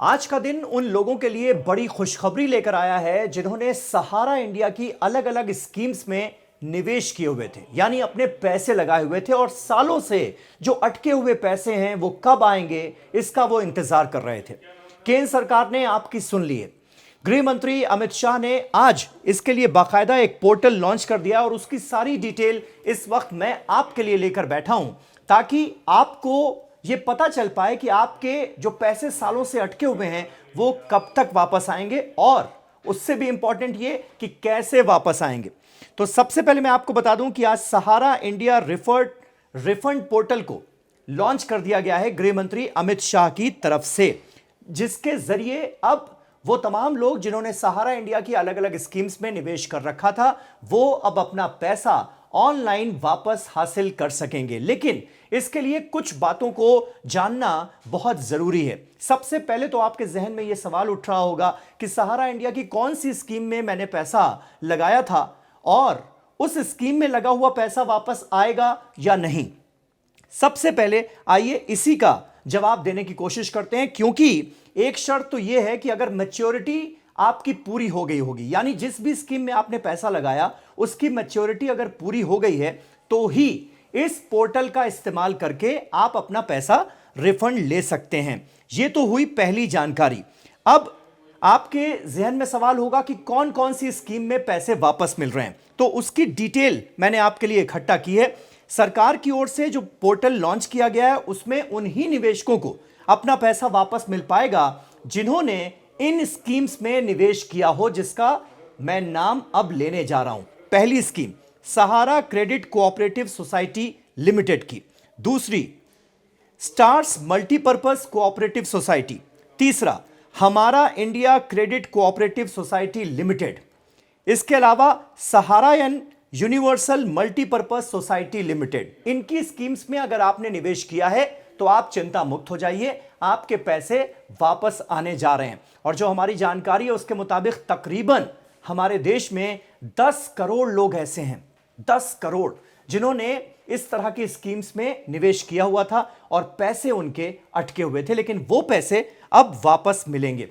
आज का दिन उन लोगों के लिए बड़ी खुशखबरी लेकर आया है जिन्होंने सहारा इंडिया की अलग अलग स्कीम्स में निवेश किए हुए थे, यानी अपने पैसे लगाए हुए थे और सालों से जो अटके हुए पैसे हैं वो कब आएंगे इसका वो इंतजार कर रहे थे। केंद्र सरकार ने आपकी सुन ली है। गृह मंत्री अमित शाह ने आज इसके लिए बाकायदा एक पोर्टल लॉन्च कर दिया और उसकी सारी डिटेल इस वक्त मैं आपके लिए लेकर बैठा हूं ताकि आपको ये पता चल पाए कि आपके जो पैसे सालों से अटके हुए हैं वो कब तक वापस आएंगे और उससे भी इंपॉर्टेंट ये कि कैसे वापस आएंगे। तो सबसे पहले मैं आपको बता दूं कि आज सहारा इंडिया रिफंड पोर्टल को लॉन्च कर दिया गया है गृह मंत्री अमित शाह की तरफ से, जिसके जरिए अब वो तमाम लोग जिन्होंने सहारा इंडिया की अलग अलग स्कीम्स में निवेश कर रखा था वो अब अपना पैसा ऑनलाइन वापस हासिल कर सकेंगे। लेकिन इसके लिए कुछ बातों को जानना बहुत जरूरी है। सबसे पहले तो आपके जहन में यह सवाल उठ रहा होगा कि सहारा इंडिया की कौन सी स्कीम में मैंने पैसा लगाया था और उस स्कीम में लगा हुआ पैसा वापस आएगा या नहीं। सबसे पहले आइए इसी का जवाब देने की कोशिश करते हैं, क्योंकि एक शर्त तो यह है कि अगर मैच्योरिटी आपकी पूरी हो गई होगी, यानी जिस भी स्कीम में आपने पैसा लगाया उसकी मैच्योरिटी अगर पूरी हो गई है तो ही इस पोर्टल का इस्तेमाल करके आप अपना पैसा रिफंड ले सकते हैं। यह तो हुई पहली जानकारी। अब आपके जहन में सवाल होगा कि कौन कौन सी स्कीम में पैसे वापस मिल रहे हैं, तो उसकी डिटेल मैंने आपके लिए इकट्ठा की है। सरकार की ओर से जो पोर्टल लॉन्च किया गया है उसमें उन्हीं निवेशकों को अपना पैसा वापस मिल पाएगा जिन्होंने इन स्कीम्स में निवेश किया हो, जिसका मैं नाम अब लेने जा रहा हूं। पहली स्कीम सहारा क्रेडिट कोऑपरेटिव सोसाइटी लिमिटेड की, दूसरी स्टार्स मल्टीपर्पज कोऑपरेटिव सोसाइटी, तीसरा हमारा India credit cooperative society limited, इसके अलावा सहारायन यूनिवर्सल मल्टीपर्पज सोसाइटी लिमिटेड। इनकी स्कीम्स में अगर आपने निवेश किया है तो आप चिंता मुक्त हो जाइए, आपके पैसे वापस आने जा रहे हैं। और जो हमारी जानकारी है उसके मुताबिक तकरीबन हमारे देश में 10 करोड़ लोग ऐसे हैं, 10 करोड़, जिन्होंने इस तरह की स्कीम्स में निवेश किया हुआ था और पैसे उनके अटके हुए थे, लेकिन वो पैसे अब वापस मिलेंगे।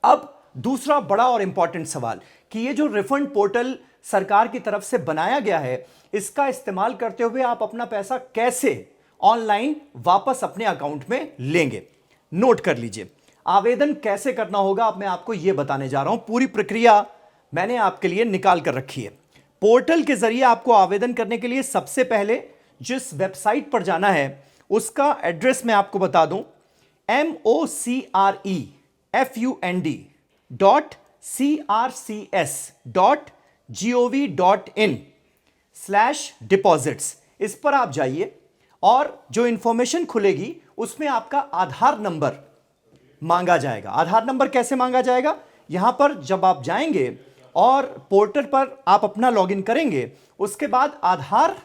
अब दूसरा बड़ा और इंपॉर्टेंट सवाल कि ये जो रिफंड पोर्टल सरकार की तरफ से बनाया गया है, इसका इस्तेमाल करते हुए आप अपना पैसा कैसे ऑनलाइन वापस अपने अकाउंट में लेंगे। नोट कर लीजिए, आवेदन कैसे करना होगा अब मैं आपको यह बताने जा रहा हूं। पूरी प्रक्रिया मैंने आपके लिए निकाल कर रखी है। पोर्टल के जरिए आपको आवेदन करने के लिए सबसे पहले जिस वेबसाइट पर जाना है उसका एड्रेस मैं आपको बता दूं, mocrcfund.crcs.gov.in/deposits, इस पर आप जाइए और जो इंफॉर्मेशन खुलेगी उसमें आपका आधार नंबर मांगा जाएगा। आधार नंबर कैसे मांगा जाएगा? यहां पर जब आप जाएंगे और पोर्टल पर आप अपना लॉगिन करेंगे, उसके बाद आधार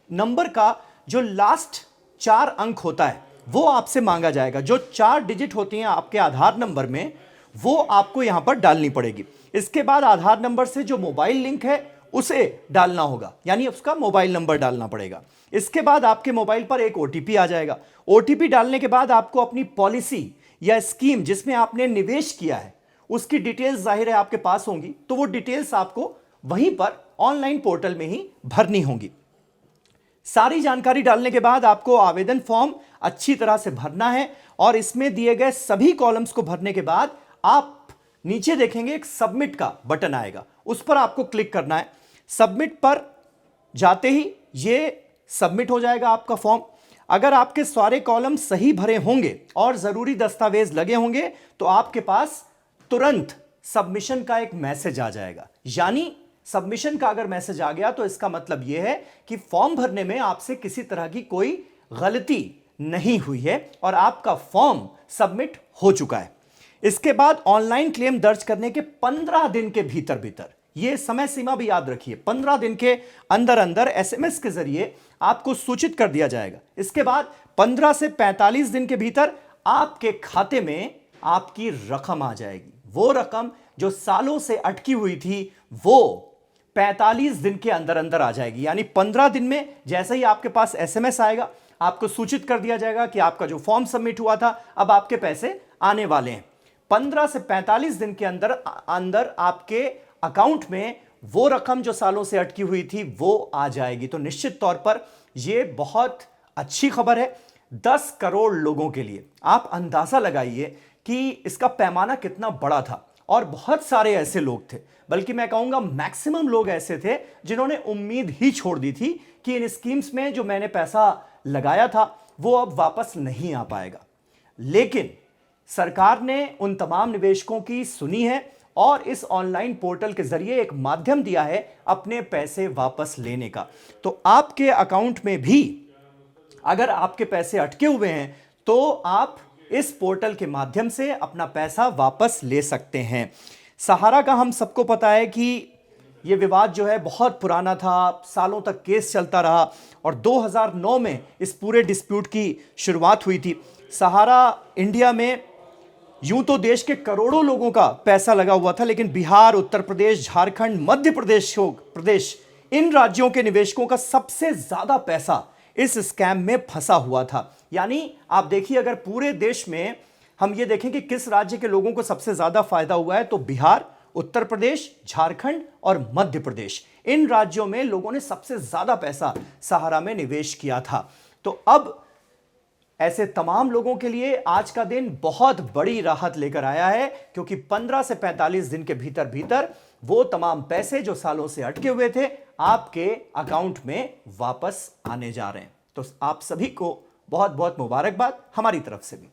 नंबर का जो लास्ट 4 अंक होता है वो आपसे मांगा जाएगा। जो 4 डिजिट होती हैं आपके आधार नंबर में वो आपको यहां पर डालनी पड़ेगी। इसके बाद आधार नंबर से जो मोबाइल लिंक है उसे डालना होगा, यानी उसका मोबाइल नंबर डालना पड़ेगा। इसके बाद आपके मोबाइल पर एक ओटीपी आ जाएगा। ओटीपी डालने के बाद आपको अपनी पॉलिसी या स्कीम जिसमें आपने निवेश किया है उसकी डिटेल्स जाहिर है आपके पास होंगी, तो वो डिटेल्स आपको वहीं पर ऑनलाइन पोर्टल में ही भरनी होंगी। सारी जानकारी डालने के बाद आपको आवेदन फॉर्म अच्छी तरह से भरना है और इसमें दिए गए सभी कॉलम्स को भरने के बाद आप नीचे देखेंगे एक सबमिट का बटन आएगा, उस पर आपको क्लिक करना है। सबमिट पर जाते ही ये सबमिट हो जाएगा आपका फॉर्म। अगर आपके सारे कॉलम सही भरे होंगे और जरूरी दस्तावेज लगे होंगे तो आपके पास तुरंत सबमिशन का एक मैसेज आ जाएगा। यानी सबमिशन का अगर मैसेज आ गया तो इसका मतलब यह है कि फॉर्म भरने में आपसे किसी तरह की कोई गलती नहीं हुई है और आपका फॉर्म सबमिट हो चुका है। इसके बाद ऑनलाइन क्लेम दर्ज करने के 15 दिन के भीतर यह समय सीमा भी याद रखिए, 15 दिन के अंदर अंदर एसएमएस के जरिए आपको सूचित कर दिया जाएगा। इसके बाद 15 से 45 दिन के भीतर आपके खाते में आपकी रकम आ जाएगी। वो रकम जो सालों से अटकी हुई थी वो 45 दिन के अंदर अंदर आ जाएगी। यानी 15 दिन में जैसे ही आपके पास एसएमएस आएगा आपको सूचित कर दिया जाएगा कि आपका जो फॉर्म सबमिट हुआ था अब आपके पैसे आने वाले हैं। 15 से 45 दिन के अंदर अंदर आपके अकाउंट में वो रकम जो सालों से अटकी हुई थी वो आ जाएगी। तो निश्चित तौर पर यह बहुत अच्छी खबर है 10 करोड़ लोगों के लिए। आप अंदाजा लगाइए कि इसका पैमाना कितना बड़ा था। और बहुत सारे ऐसे लोग थे, बल्कि मैं कहूंगा मैक्सिमम लोग ऐसे थे जिन्होंने उम्मीद ही छोड़ दी थी कि इन स्कीम्स में जो मैंने पैसा लगाया था वो अब वापस नहीं आ पाएगा। लेकिन सरकार ने उन तमाम निवेशकों की सुनी है और इस ऑनलाइन पोर्टल के जरिए एक माध्यम दिया है अपने पैसे वापस लेने का। तो आपके अकाउंट में भी अगर आपके पैसे अटके हुए हैं तो आप इस पोर्टल के माध्यम से अपना पैसा वापस ले सकते हैं। सहारा का हम सबको पता है कि यह विवाद जो है बहुत पुराना था, सालों तक केस चलता रहा और 2009 में इस पूरे डिस्प्यूट की शुरुआत हुई थी। सहारा इंडिया में यूं तो देश के करोड़ों लोगों का पैसा लगा हुआ था, लेकिन बिहार, उत्तर प्रदेश, झारखंड, मध्य प्रदेश इन राज्यों के निवेशकों का सबसे ज्यादा पैसा इस स्कैम में फंसा हुआ था। यानी आप देखिए, अगर पूरे देश में हम ये देखें कि किस राज्य के लोगों को सबसे ज्यादा फायदा हुआ है तो बिहार, उत्तर प्रदेश, झारखंड और मध्य प्रदेश, इन राज्यों में लोगों ने सबसे ज्यादा पैसा सहारा में निवेश किया था। तो अब ऐसे तमाम लोगों के लिए आज का दिन बहुत बड़ी राहत लेकर आया है, क्योंकि 15 से 45 दिन के भीतर भीतर वो तमाम पैसे जो सालों से अटके हुए थे आपके अकाउंट में वापस आने जा रहे हैं। तो आप सभी को बहुत बहुत मुबारकबाद हमारी तरफ से भी।